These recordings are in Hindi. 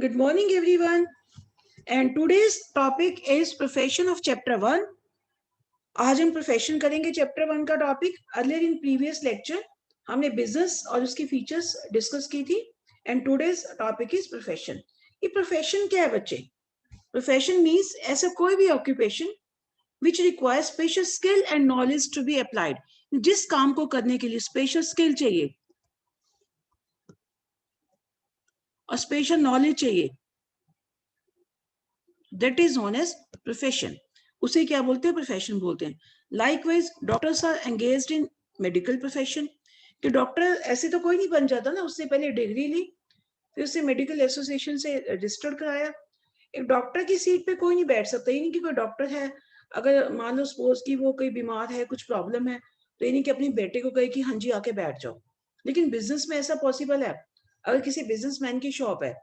Good morning, everyone. And today's topic is profession of chapter 1. आज हम प्रोफेशन करेंगे चैप्टर 1 का topic. Earlier in previous lecture हमने बिजनेस और उसकी फीचर्स डिस्कस की थी. And today's topic is profession. ये प्रोफेशन क्या है बच्चे? प्रोफेशन मीन्स ऐसा कोई भी occupation which requires special skill and knowledge to be applied. जिस काम को करने के लिए स्पेशल स्किल चाहिए और स्पेशल नॉलेज चाहिए, that is known as profession. उसे क्या बोलते हैं? प्रोफेशन बोलते हैं. Likewise doctors are engaged in medical profession. कि डॉक्टर ऐसे तो कोई नहीं बन जाता ना, उससे पहले डिग्री ली, फिर उससे मेडिकल एसोसिएशन से रजिस्टर्ड कराया. एक डॉक्टर की सीट पे कोई नहीं बैठ सकता. ये नहीं कि कोई डॉक्टर है, अगर मान लो सपोज कि वो कोई बीमार है, कुछ प्रॉब्लम है, तो ये नहीं कि अपने बेटे को कहे कि हाँ जी आके बैठ जाओ. लेकिन बिजनेस में ऐसा पॉसिबल है. अगर किसी बिजनेसमैन की शॉप है,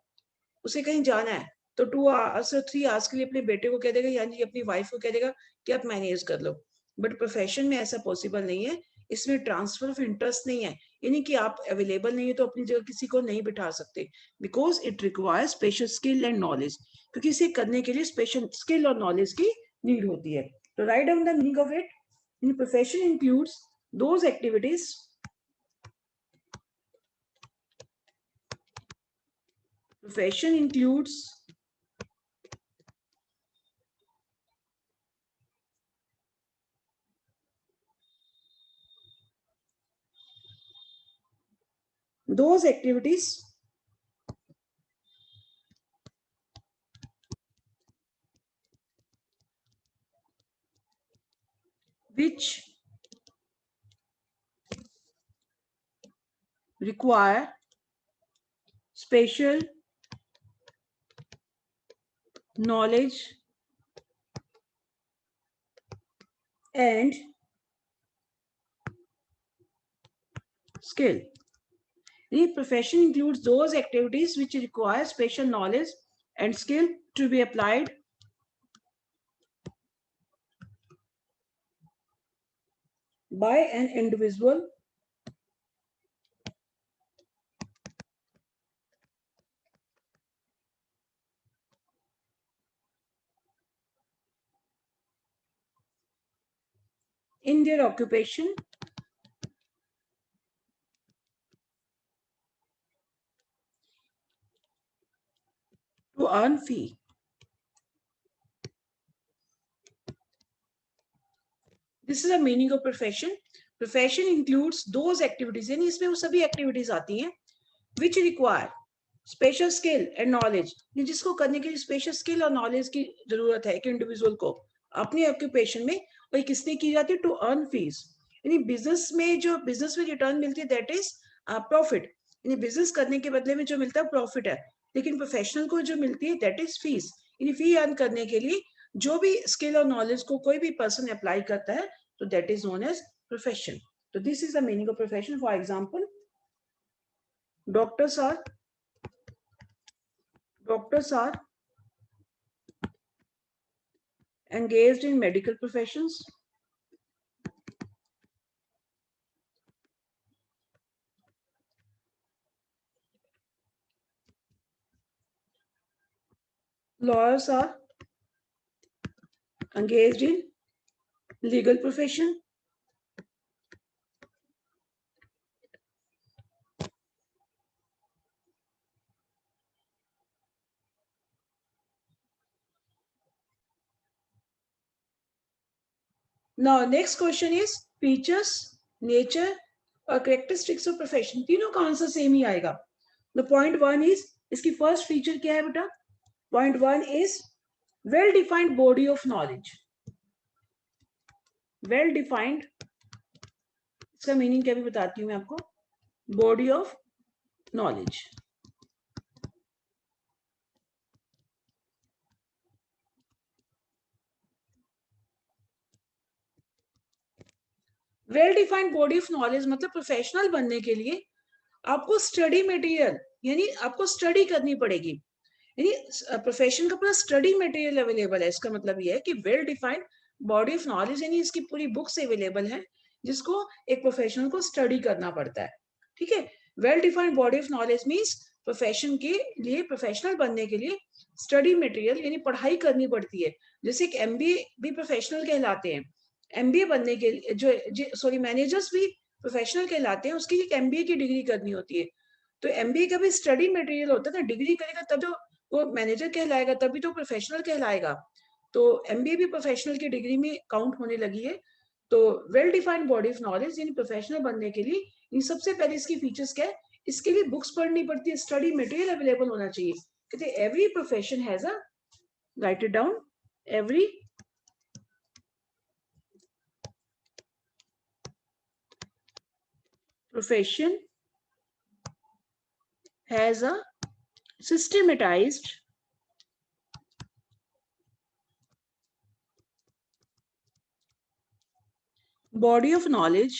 उसे कहीं जाना है, तो 2 आवर्स और 3 आवर्स के लिए अपने बेटे को कह देगा, यानी अपनी वाइफ को कह देगा कि आप मैनेज कर लो. बट प्रोफेशन में ऐसा पॉसिबल नहीं है. इसमें ट्रांसफर ऑफ इंटरेस्ट नहीं है. यानी कि आप अवेलेबल नहीं है तो अपनी जगह किसी को नहीं बिठा सकते, because it requires special skill and knowledge. क्योंकि इसे करने के लिए स्पेशल स्किल और नॉलेज की नीड होती है. तो write down the meaning of it. In profession includes those activities profession includes those activities which require special knowledge and skill. The profession includes those activities which require special knowledge and skill to be applied by an individual in their occupation to earn fee. This is the meaning of profession. Profession includes those activities, यानी इसमें वो सभी activities आती हैं which require special skill and knowledge, जिसको करने के लिए स्पेशल स्किल और नॉलेज की जरूरत है एक इंडिविजुअल को अपने ऑक्यूपेशन में. और किसने की जाती है? To earn fees. यानी बिजनेस में जो बिजनेस में रिटर्न मिलती है दैट इज प्रॉफिट. यानी बिजनेस करने के बदले में जो मिलता है प्रॉफिट है. लेकिन प्रोफेशनल को जो मिलती है दैट इज फीस. यानी फी अर्न करने के लिए जो भी स्किल और नॉलेज को कोई भी पर्सन अप्लाई करता है, तो that is known as profession. तो this is the meaning of profession. For example, doctors are engaged in medical professions. Lawyers are engaged in legal profession. Now, next question is features, nature और characteristics of profession. तीनों का आंसर सेम ही आएगा. The point 1 is, इसकी फर्स्ट फीचर क्या है बेटा? Point 1 is well defined body of knowledge. Well defined, इसका मीनिंग क्या भी बताती हूँ मैं आपको. Body of knowledge. Well defined body of knowledge मतलब प्रोफेशनल बनने के लिए आपको स्टडी मटेरियल, यानी आपको स्टडी करनी पड़ेगी. यानी प्रोफेशन का पूरा स्टडी मटेरियल अवेलेबल है. इसका मतलब ये है कि well defined body of knowledge, यानी इसकी पूरी बुक्स अवेलेबल है जिसको एक प्रोफेशनल को स्टडी करना पड़ता है. ठीक है. Well defined body of knowledge means profession के लिए, प्रोफेशनल बनने के लिए स्टडी मटेरियल यानी पढ़ाई करनी पड़ती है। जैसे एक एमबीए भी प्रोफेशनल कहलाते हैं। एमबीए बनने के लिए जो मैनेजर्स भी प्रोफेशनल कहलाते हैं, उसके लिए एमबीए की डिग्री करनी होती है। तो एमबीए का भी स्टडी मटेरियल होता है ना, डिग्री करेगा तब तो वो मैनेजर कहलाएगा, तभी तो प्रोफेशनल कहलाएगा। तो एमबीए भी प्रोफेशनल की डिग्री में काउंट होने लगी है। तो well defined body of knowledge यानी प्रोफेशनल बनने के लिए इन सबसे पहले इसकी फीचर्स क्या है, इसके लिए बुक्स पढ़नी पड़ती है, स्टडी मटेरियल अवेलेबल होना चाहिए। कहते every profession has a, right it down, every profession has a systematized body of knowledge,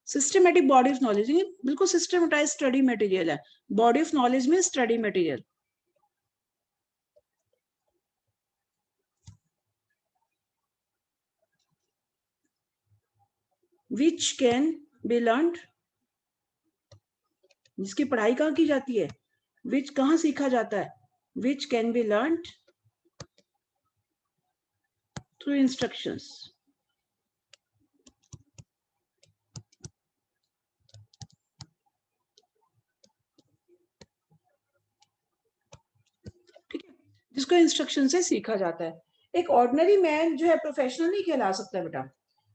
systematic body of knowledge, बिल्कुल सिस्टमेटाइज स्टडी मटेरियल है। बॉडी ऑफ नॉलेज में study material which can be learned, जिसकी पढ़ाई कहाँ की जाती है, विच कहाँ सीखा जाता है, which can be learned through instructions. ठीक है, जिसको इंस्ट्रक्शन से सीखा जाता है। एक ऑर्डिनरी मैन जो है प्रोफेशनल नहीं कहला सकता बेटा।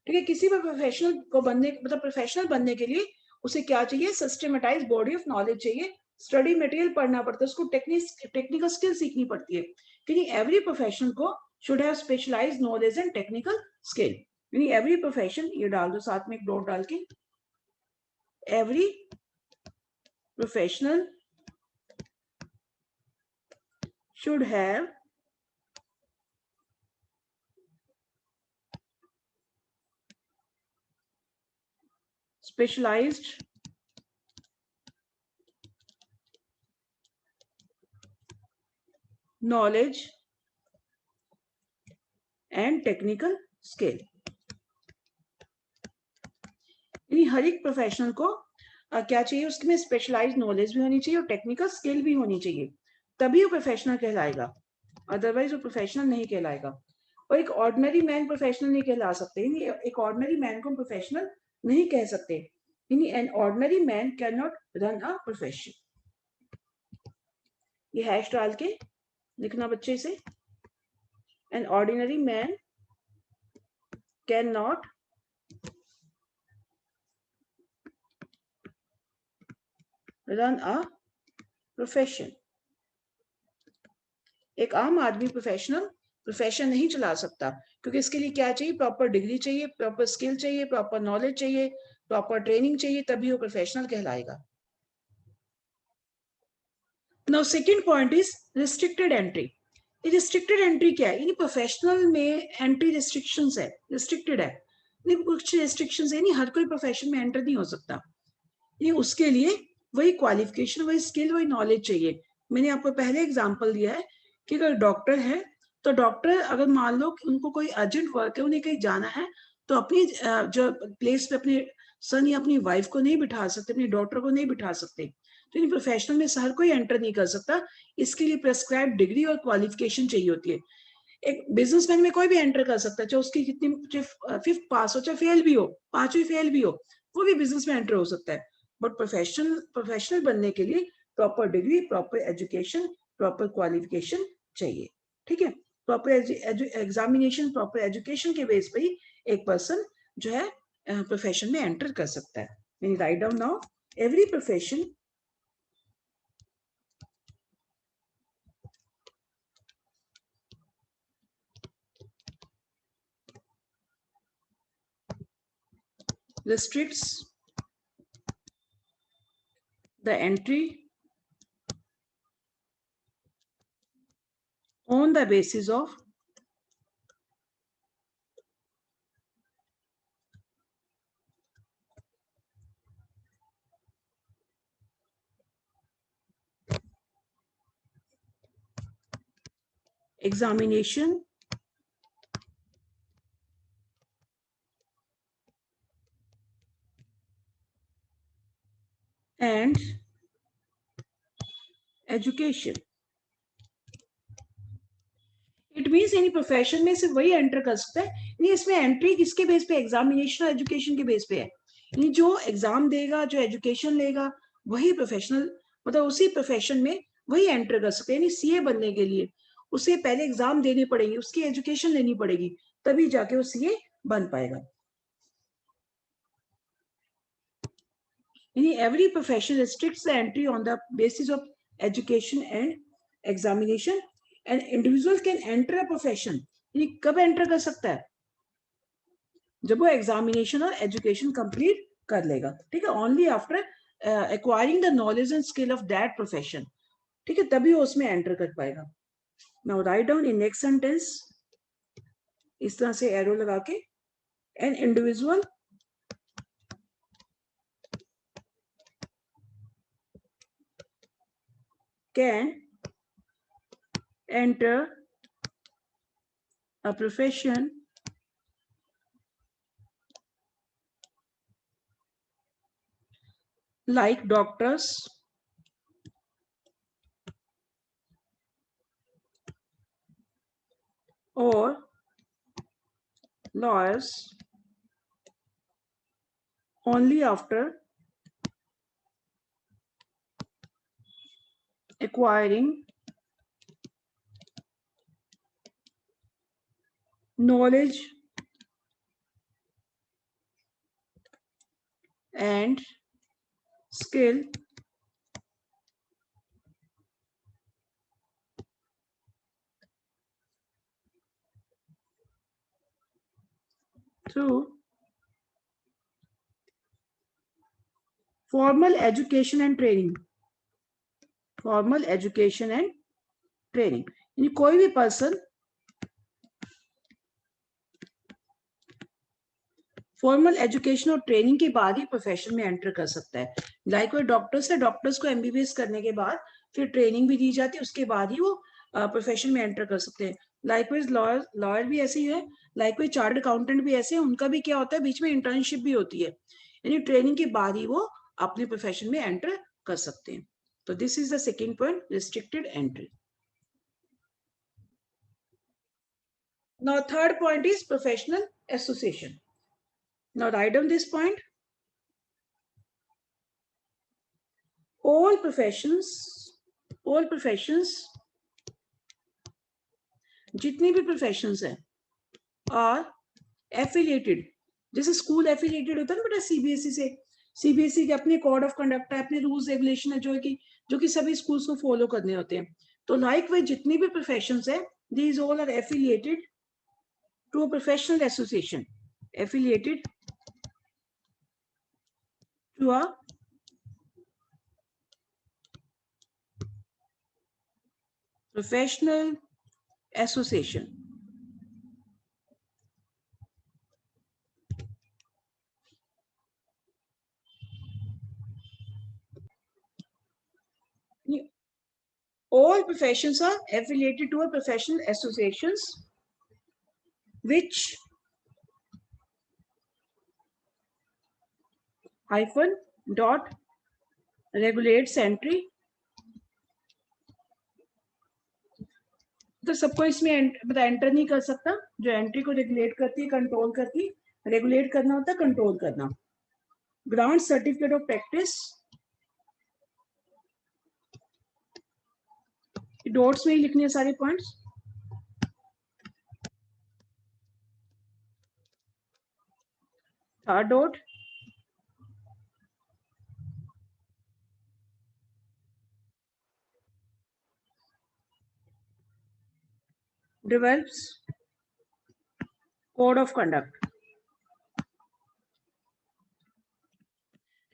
ठीक है, किसी भी प्रोफेशनल को बनने, मतलब प्रोफेशनल बनने के लिए उसे क्या चाहिए, सिस्टमेटाइज बॉडी ऑफ नॉलेज चाहिए, स्टडी मटेरियल पढ़ना पड़ता है, उसको टेक्निकल स्किल सीखनी पड़ती है। क्योंकि एवरी प्रोफेशन को should have specialised knowledge and technical skill. यानी एवरी प्रोफेशन, ये डाल दो साथ में एक डॉट डाल के, every professional should have specialized knowledge and technical skill। यानी हर एक प्रोफेशनल को क्या चाहिए, उसमें स्पेशलाइज्ड नॉलेज भी होनी चाहिए और टेक्निकल स्किल भी होनी चाहिए, तभी वो प्रोफेशनल कहलाएगा, अदरवाइज वो प्रोफेशनल नहीं कहलाएगा। और एक ऑर्डिनरी मैन प्रोफेशनल नहीं कहला सकते, एक ऑर्डिनरी मैन को प्रोफेशनल नहीं कह सकते। यानी an ordinary man can not run a profession. ये हैश डाल के लिखना बच्चे से, an ordinary man can not run a profession. एक आम आदमी प्रोफेशन नहीं चला सकता, क्योंकि इसके लिए क्या चाहिए, प्रॉपर डिग्री चाहिए, प्रॉपर स्किल चाहिए, प्रॉपर नॉलेज चाहिए, प्रॉपर ट्रेनिंग चाहिए, तभी वो प्रोफेशनल कहलाएगा। Now second point is restricted entry. ये रिस्ट्रिक्टेड एंट्री क्या है, यानी प्रोफेशनल में एंट्री रिस्ट्रिक्शंस है, रिस्ट्रिक्टेड है, कुछ रिस्ट्रिक्शंस है, नहीं हर कोई प्रोफेशन में एंटर नहीं हो सकता। ये उसके लिए वही क्वालिफिकेशन, वही स्किल, वही नॉलेज चाहिए। मैंने आपको पहले एग्जांपल दिया है कि अगर डॉक्टर है, तो डॉक्टर अगर मान लो कि उनको कोई अर्जेंट वर्क है, उन्हें कहीं जाना है, तो अपनी जो प्लेस पे अपने सन या अपनी वाइफ को नहीं बिठा सकते, अपनी डॉटर को नहीं बिठा सकते। तो इन प्रोफेशनल में हर कोई एंटर नहीं कर सकता, इसके लिए प्रेस्क्राइब डिग्री और क्वालिफिकेशन चाहिए होती है। एक बिजनेसमैन में कोई भी एंटर कर सकता है, चाहे उसकी कितनी फिफ्थ पास हो, चाहे फेल भी हो, पांचवी फेल भी हो, वो भी बिजनेस में एंटर हो सकता है। बट प्रोफेशनल बनने के लिए proper degree, proper education, proper qualification चाहिए। ठीक है, प्रॉपर एग्जामिनेशन, प्रॉपर एजुकेशन के बेस पे ही एक पर्सन जो है प्रोफेशन में एंटर कर सकता है। यानी write down now, every profession restricts the entry on the basis of examination and education. It means यानी प्रोफेशन में सिर्फ वही एंटर कर सकता है, यानी इसमें एंट्री किसके बेस पे, एग्जामिनेशन और एजुकेशन के बेस पे है। यानी जो एग्जाम देगा, जो एजुकेशन लेगा, वही प्रोफेशनल, मतलब उसी प्रोफेशन में वही एंटर कर सकते हैं। यानी सीए बनने के लिए उसे पहले एग्जाम देने पड़ेगी, उसकी एजुकेशन लेनी पड़ेगी, तभी जाके वो सीए बन पाएगा। यानी every profession restricts the entry on the basis of education and examination, and individual can enter a profession। यानी कब एंटर कर सकता है, जब वो एग्जामिनेशन और एजुकेशन कंप्लीट कर लेगा, ठीक है, only after acquiring the knowledge and skill of that profession, ठीक है, तभी वो उसमें एंटर कर पाएगा। Now write down in next sentence, इस तरह से एरो लगा के, an individual can enter a profession like doctors, or lawyers only after acquiring knowledge and skill through formal education and training। Formal education and training, यानी कोई भी पर्सन फॉर्मल एजुकेशन और ट्रेनिंग के बाद ही प्रोफेशन में एंटर कर सकता है। लाइक कोई डॉक्टर्स है, डॉक्टर्स को एमबीबीएस करने के बाद फिर ट्रेनिंग भी दी जाती है, उसके बाद ही वो प्रोफेशन में एंटर कर सकते हैं। लाइकवाइज लॉयर, लॉयर भी ऐसे ही है, लाइकवाइज चार्टर्ड अकाउंटेंट भी ऐसे हैं, उनका भी क्या होता है, बीच में इंटर्नशिप भी होती है, यानी ट्रेनिंग के बाद ही वो अपने प्रोफेशन में एंटर कर सकते हैं। तो this is the second point, restricted entry. Now third point is professional association. Now write down this point. All professions जितनी भी प्रोफेशंस हैं आर एफिलिएटेड, जैसे स्कूल एफिलिएटेड होता है ना बेटा सीबीएसई से, सीबीएसई के अपने कोड ऑफ कंडक्ट है, अपने रूल्स रेगुलेशन है, जो कि सभी स्कूल्स को फॉलो करने होते हैं। तो लाइक वे जितनी भी प्रोफेशंस है, these all are affiliated to a professional association, affiliated to a professional association। All professions are affiliated to a professional associations which hyphen dot regulates entry। तो सबको इसमें मतलब एंटर नहीं कर सकता, जो एंट्री को रेगुलेट करती है, कंट्रोल करती है, रेगुलेट करना होता है, कंट्रोल करना। Grant certificate of practice, dots में ही लिखने हैं सारे points. Third dot, develops code of conduct।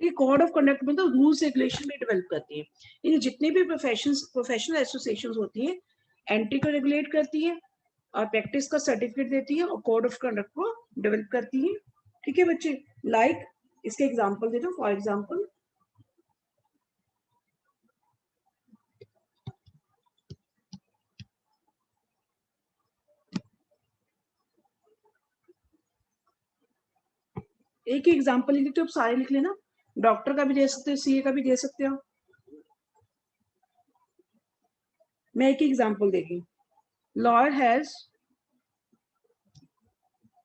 ये कोड ऑफ कंडक्ट में तो रूल्स रेगुलेशन भी डेवलप करती है, यानी जितनी भी प्रोफेशनल एसोसिएशन होती है, एंट्री को रेगुलेट करती है और प्रैक्टिस का सर्टिफिकेट देती है और कोड ऑफ कंडक्ट को डेवलप करती है। ठीक है बच्चे, लाइक इसके एग्जांपल दे दो। फॉर एग्जांपल एक ही एग्जांपल लिख लेते हो, सारे लिख लेना, डॉक्टर का भी दे सकते हो, सीए का भी दे सकते हो। मैं एक एग्जांपल देती हूँ. Lawyer has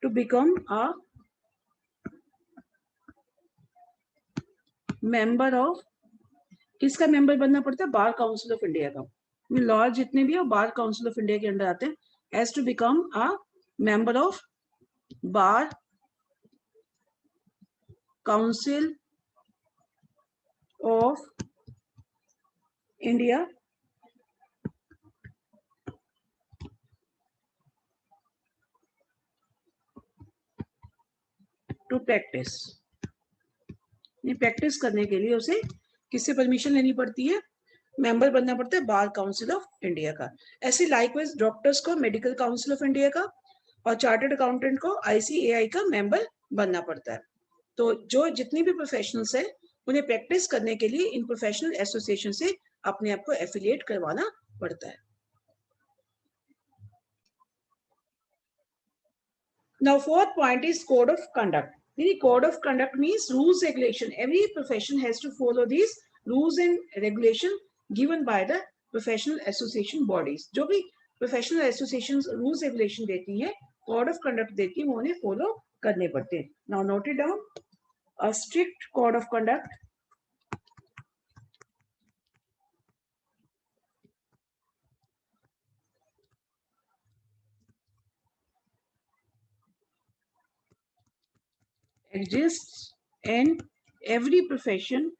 to become a member of, किसका मेंबर बनना पड़ता है? बार काउंसिल ऑफ इंडिया का. लॉयर जितने भी है बार काउंसिल ऑफ इंडिया के अंडर आते हैं. Has to become a member of bar council of India to practise. ये प्रैक्टिस करने के लिए उसे किससे परमिशन लेनी पड़ती है? मेंबर बनना पड़ता है बार काउंसिल ऑफ इंडिया का. ऐसे लाइकवाइज डॉक्टर्स को मेडिकल काउंसिल ऑफ इंडिया का और चार्टर्ड अकाउंटेंट को ICAI का मेंबर बनना पड़ता है. तो जो जितनी भी प्रोफेशनल्स है उन्हें प्रैक्टिस करने के लिए इन प्रोफेशनल एसोसिएशन से अपने आप को एफिलिएट करवाना पड़ता है. Now fourth point is code of conduct. The code of conduct means rules regulation. Every profession has to follow these rules and regulation given by the professional association bodies. जो भी professional associations rules regulation देती है, code of conduct देती है, वो उन्हें follow करने पड़ते हैं. Now note it down. A strict code of conduct exists in every profession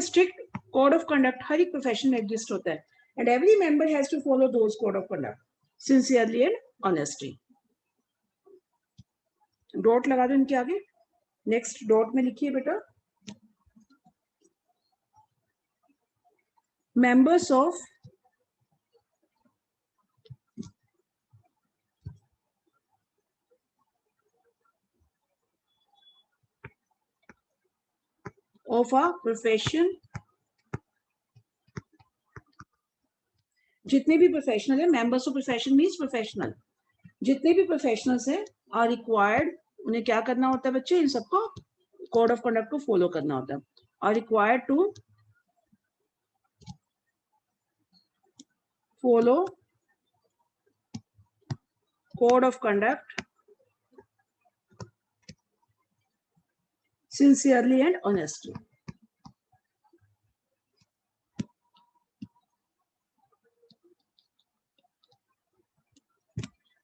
strict code of conduct हर एक प्रोफेशन में एग्जिस्ट होता है. And every member has to follow those code of conduct sincerely and honestly. Dot लगा दो इनके आगे. नेक्स्ट डॉट में लिखिए बेटा. members of a profession, जितने भी प्रोफेशनल है, members of profession means professional, जितने भी प्रोफेशनल्स है आर रिक्वायर्ड, उन्हें क्या करना होता है बच्चे? इन सबको कोड ऑफ कंडक्ट को फॉलो करना होता है. Are required to follow code of conduct sincerely and honestly.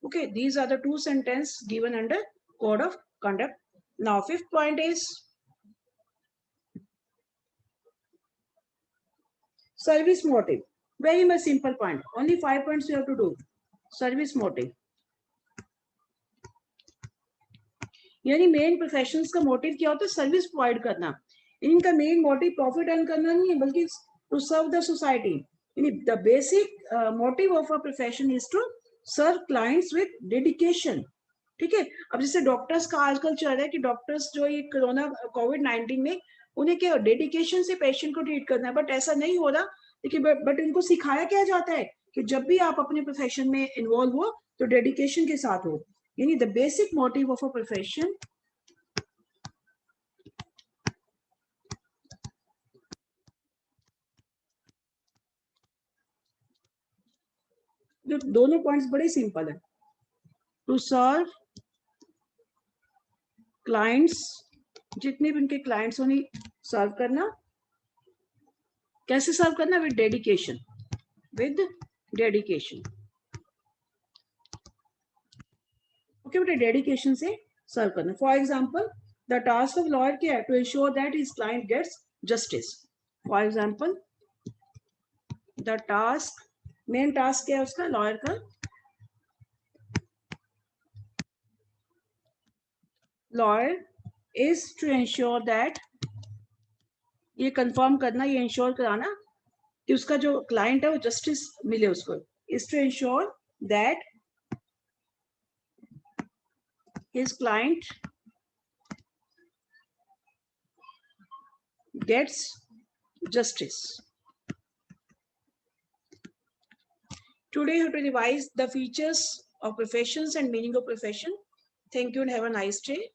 Okay, these are the two sentences given under code of conduct. Now fifth point is service motive. Very much simple point. Only 5 points you have to do. Service motive. यानी मेन प्रोफेशंस का मोटिव क्या होता है? सर्विस प्रोवाइड करना. इनका मेन मोटिव प्रॉफिट अर्न करना नहीं है, बल्कि to serve the society. The basic motive of a profession is to serve clients with dedication. ठीक है. अब जैसे डॉक्टर्स का आजकल चल रहा है कि डॉक्टर्स जो ये कोरोना कोविड-19 में उन्हें क्या डेडिकेशन से पेशेंट को ट्रीट करना है, बट ऐसा नहीं हो रहा. देखिए, बट इनको सिखाया क्या जाता है कि जब भी आप अपने प्रोफेशन में इन्वॉल्व हो तो डेडिकेशन के साथ हो. यानी the basic motive of a profession जो दोनों पॉइंट्स बड़े सिंपल है. टू सर्व क्लाइंट्स, जितने भी उनके क्लाइंट्स उन्हें सर्व करना. कैसे सर्व करना? With dedication. With dedication. Okay बेटा, डेडिकेशन से सर्व करना. For example, the task of lawyer क्या है? To ensure that his client gets justice. For example, the task, main task क्या है उसका? लॉयर का lawyer is to ensure that, ये कंफर्म करना, ये इंश्योर कराना कि उसका जो क्लाइंट है वो जस्टिस मिले उसको. Is to ensure that his client gets justice. Today you have to revise the features of professions and meaning of profession. Thank you and have a nice day.